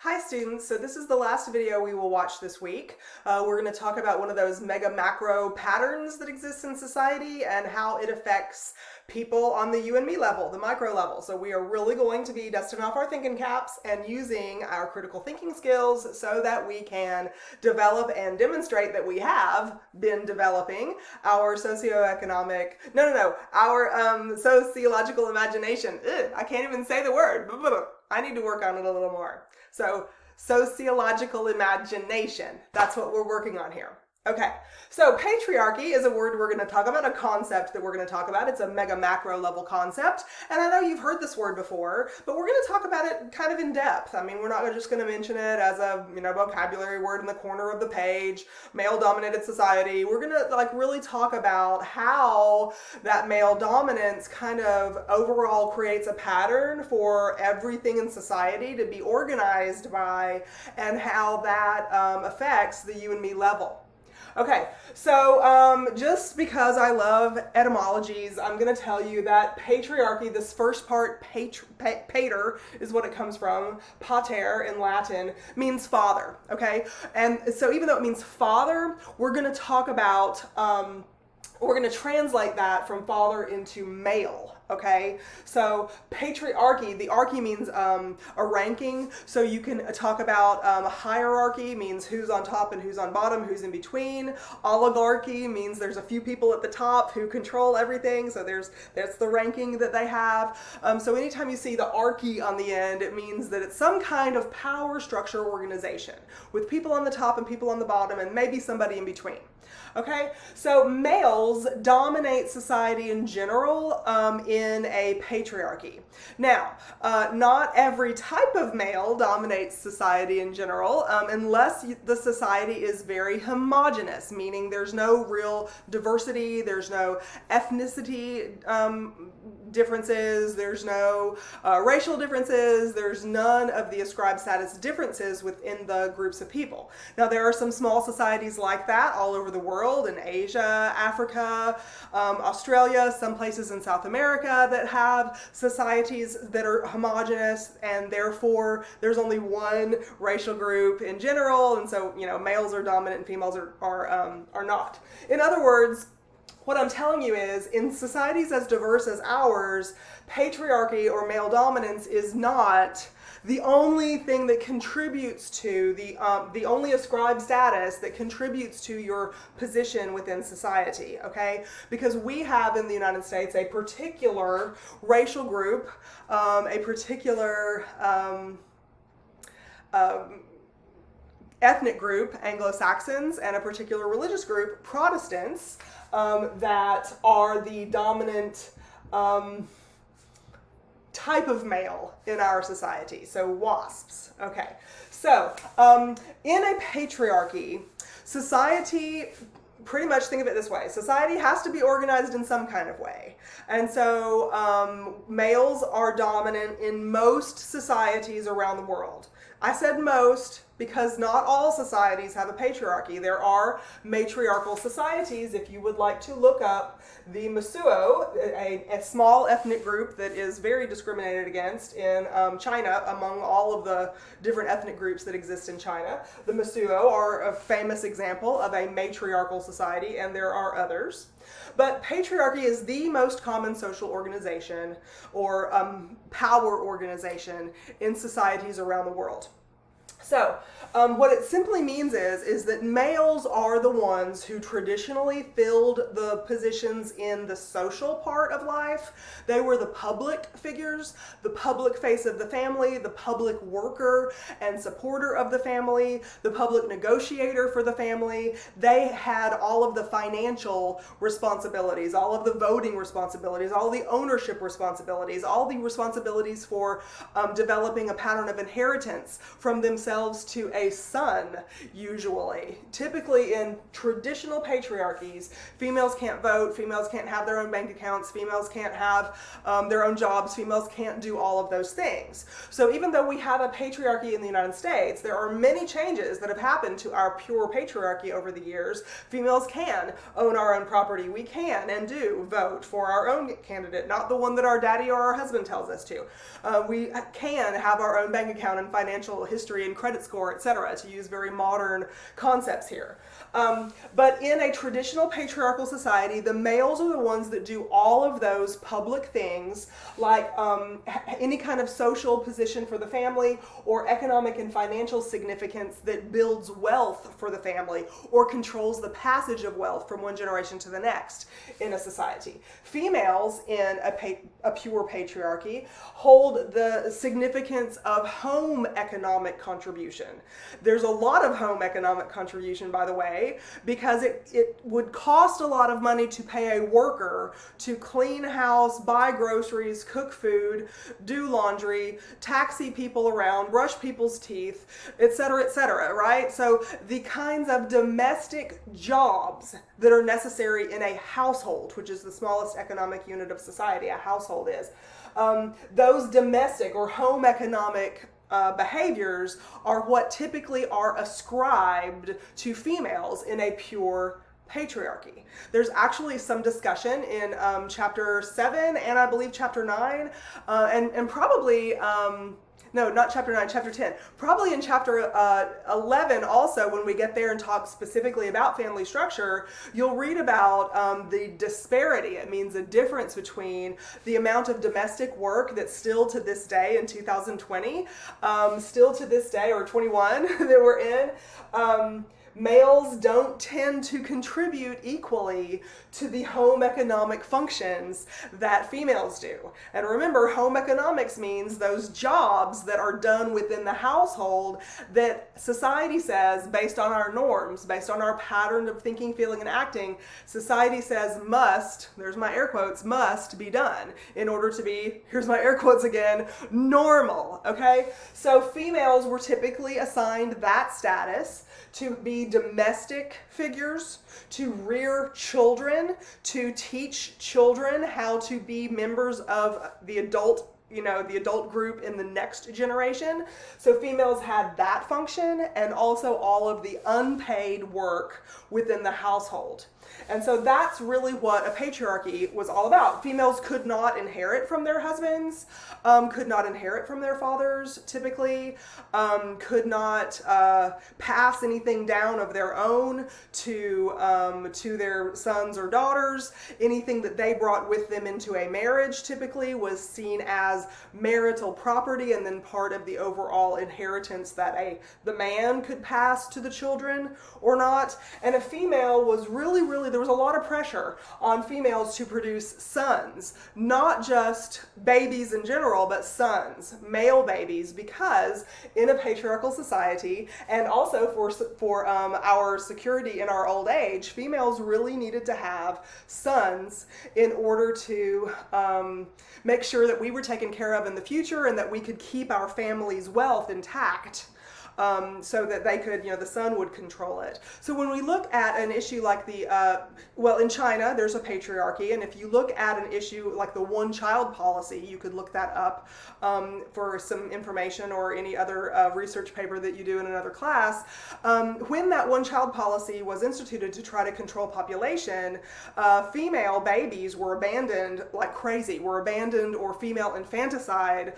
Hi students, so this is the last video we will watch this week. We're going to talk about one of those mega macro patterns that exist in society and how it affects people on the you and me level, the micro level. So we are really going to be dusting off our thinking caps and using our critical thinking skills so that we can develop and demonstrate that we have been developing our our sociological imagination. I can't even say the word. I need to work on it a little more. So, sociological imagination. That's what we're working on here. Okay, so patriarchy is a word we're going to talk about, a concept that we're going to talk about. It's a mega macro level concept, and I know you've heard this word before, but we're going to talk about it kind of in depth. I mean, we're not just going to mention it as a vocabulary word in the corner of the page, male-dominated society. We're going to really talk about how that male dominance kind of overall creates a pattern for everything in society to be organized by, and how that affects the you and me level. Okay, so just because I love etymologies, I'm going to tell you that patriarchy, this first part, pater, is what it comes from. Pater in Latin means father, okay? And so even though it means father, we're going to talk about, we're going to translate that from father into male. Okay, so patriarchy, the archy means a ranking, so you can talk about hierarchy, means who's on top and who's on bottom, who's in between. Oligarchy means there's a few people at the top who control everything, so that's the ranking that they have. So anytime you see the archy on the end, it means that it's some kind of power structure organization with people on the top and people on the bottom and maybe somebody in between. Okay, so males dominate society in general in a patriarchy. Now, not every type of male dominates society in general unless the society is very homogenous, meaning there's no real diversity, there's no ethnicity differences, there's no racial differences, there's none of the ascribed status differences within the groups of people. Now, there are some small societies like that all over the world, in Asia, Africa, Australia, some places in South America that have societies that are homogenous, and therefore there's only one racial group in general, and so males are dominant and females are not. In other words, what I'm telling you is, in societies as diverse as ours, patriarchy or male dominance is not the only thing that contributes to the only ascribed status that contributes to your position within society, okay? Because we have in the United States a particular racial group, a particular ethnic group, Anglo-Saxons, and a particular religious group, Protestants, that are the dominant type of male in our society. So WASPs. Okay. So in a patriarchy, society, pretty much think of it this way. Society has to be organized in some kind of way. And so males are dominant in most societies around the world. I said most because not all societies have a patriarchy. There are matriarchal societies. If you would like to look up the Masuo, a small ethnic group that is very discriminated against in China among all of the different ethnic groups that exist in China. The Masuo are a famous example of a matriarchal society, and there are others. But patriarchy is the most common social organization or power organization in societies around the world. So, what it simply means is that males are the ones who traditionally filled the positions in the social part of life. They were the public figures, the public face of the family, the public worker and supporter of the family, the public negotiator for the family. They had all of the financial responsibilities, all of the voting responsibilities, all the ownership responsibilities, all the responsibilities for developing a pattern of inheritance from themselves to a son, usually. Typically in traditional patriarchies, females can't vote, females can't have their own bank accounts, females can't have their own jobs, females can't do all of those things. So even though we have a patriarchy in the United States, there are many changes that have happened to our pure patriarchy over the years. Females can own our own property. We can and do vote for our own candidate, not the one that our daddy or our husband tells us to. We can have our own bank account and financial history and credit score, etc., to use very modern concepts here. But in a traditional patriarchal society, the males are the ones that do all of those public things, like any kind of social position for the family or economic and financial significance that builds wealth for the family or controls the passage of wealth from one generation to the next in a society. Females in a pure patriarchy hold the significance of home economic contribution. There's a lot of home economic contribution, by the way, because it would cost a lot of money to pay a worker to clean house, buy groceries, cook food, do laundry, taxi people around, brush people's teeth, etc., right? So the kinds of domestic jobs that are necessary in a household, which is the smallest economic unit of society, a household is, those domestic or home economic behaviors are what typically are ascribed to females in a pure patriarchy. There's actually some discussion in chapter 7 and I believe chapter 9 and probably no, not chapter 9, chapter 10. Probably in chapter 11 also, when we get there and talk specifically about family structure, you'll read about the disparity. It means a difference between the amount of domestic work that still to this day in 2020, still to this day, or 21 that we're in, males don't tend to contribute equally to the home economic functions that females do. And remember, home economics means those jobs that are done within the household that society says, based on our norms, based on our pattern of thinking, feeling, and acting, society says must, there's my air quotes, must be done in order to be, here's my air quotes again, normal, okay? So females were typically assigned that status to be domestic figures, to rear children, to teach children how to be members of the adult, the adult group in the next generation. So females had that function and also all of the unpaid work within the household. And so that's really what a patriarchy was all about. Females could not inherit from their husbands, could not inherit from their fathers, typically, could not pass anything down of their own to their sons or daughters. Anything that they brought with them into a marriage typically was seen as marital property and then part of the overall inheritance that the man could pass to the children or not. And a female was really, there was a lot of pressure on females to produce sons, not just babies in general, but sons, male babies, because in a patriarchal society, and also for our security in our old age, females really needed to have sons in order to make sure that we were taken care of in the future and that we could keep our family's wealth intact. So that they could, the son would control it. So when we look at an issue like in China, there's a patriarchy, and if you look at an issue like the one-child policy, you could look that up for some information or any other research paper that you do in another class. When that one-child policy was instituted to try to control population, female babies were abandoned like crazy, or female infanticide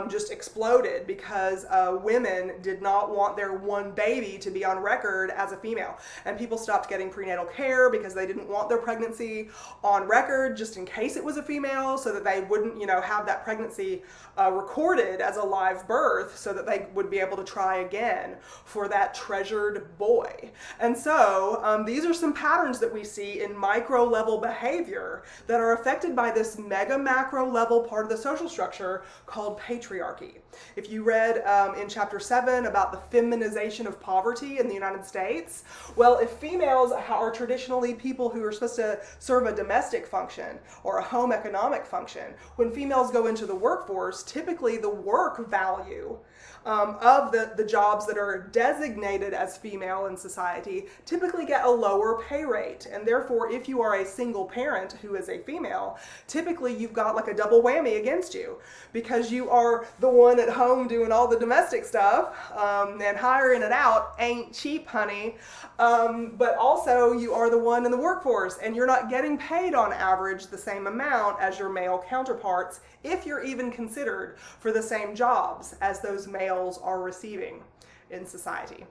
just exploded because women did not want their one baby to be on record as a female. And people stopped getting prenatal care because they didn't want their pregnancy on record just in case it was a female, so that they wouldn't, have that pregnancy recorded as a live birth, so that they would be able to try again for that treasured boy. And so these are some patterns that we see in micro level behavior that are affected by this mega macro level part of the social structure called patriarchy. If you read in chapter 7 about the feminization of poverty in the United States, well, if females are traditionally people who are supposed to serve a domestic function or a home economic function, when females go into the workforce, typically the work value of the jobs that are designated as female in society typically get a lower pay rate. And therefore, if you are a single parent who is a female, typically you've got like a double whammy against you, because you are the one woman at home doing all the domestic stuff, and hiring it out ain't cheap, honey. But also you are the one in the workforce, and you're not getting paid on average the same amount as your male counterparts, if you're even considered for the same jobs as those males are receiving in society.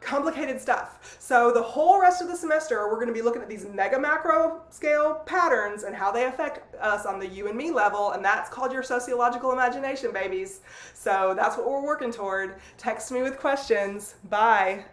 Complicated stuff. So the whole rest of the semester, we're going to be looking at these mega macro scale patterns and how they affect us on the you and me level, and that's called your sociological imagination, babies. So that's what we're working toward. Text me with questions. Bye.